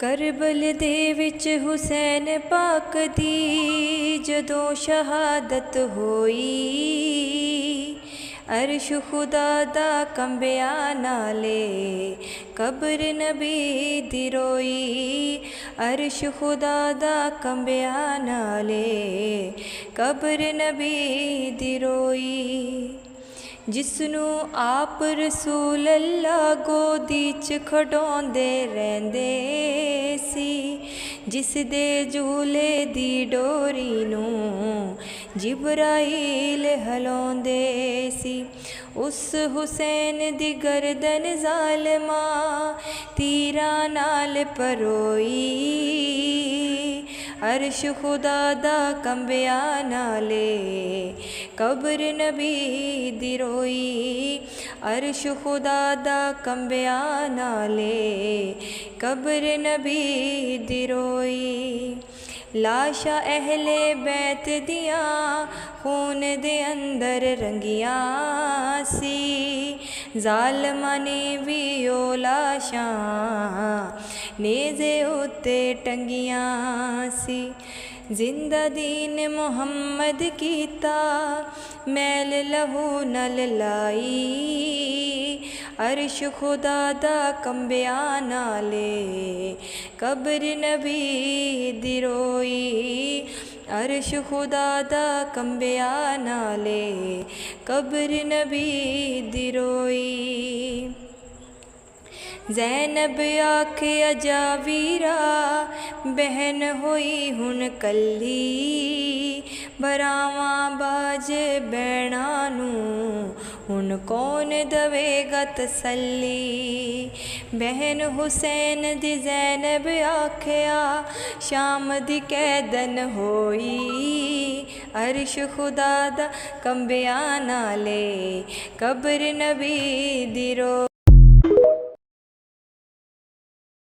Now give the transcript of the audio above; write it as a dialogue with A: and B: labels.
A: करबल दे विच हुसैन पाक दी जदों शहादत होई, अर्श खुदा दा कंबिया नाले कब्र नबी दी रोई। अर्श खुदा दा कंबिया नाले कब्र नबी दी रोई। जिसनू आप रसूल अल्लाह गोदी च खड़ोंदे रहिंदे सी, जिस दे झूले दी डोरी नूं जिब्राइल हलाउंदे सी। उस हुसैन दी गर्दन ज़ालिमा तीरां नाल परोई, अर्श खुदा दा कंबिया नाले कब्र नबी दी रोई। अर्श खुदा दा कंबिया नाले कब्र नबी दी रोई। लाशा अहले बैत दियां खून दे अंदर रंगियां सी, ज़ालिमां ने भी ओ लाशां नेज़े उत्ते टंगियां सी। जिंदा दीन मुहम्मद कीता मैल लहू नल लाई, अर्श खुदा दा कंबिया नाले कब्र नबी दी रोई। अर्श खुदा दा कंबिया नाले कब्र नबी दी रोई। ज़ैनब आखिया जा वीरा बहन होई हुन कल्ली, भरावां बाज बैणा नूं हुन कौन दवेगा तसल्ली। बहन हुसैन दी ज़ैनब आखिया शाम दी कैदन होई, अर्श खुदा दा कंबिया नाले कब्र नबी दी रोई।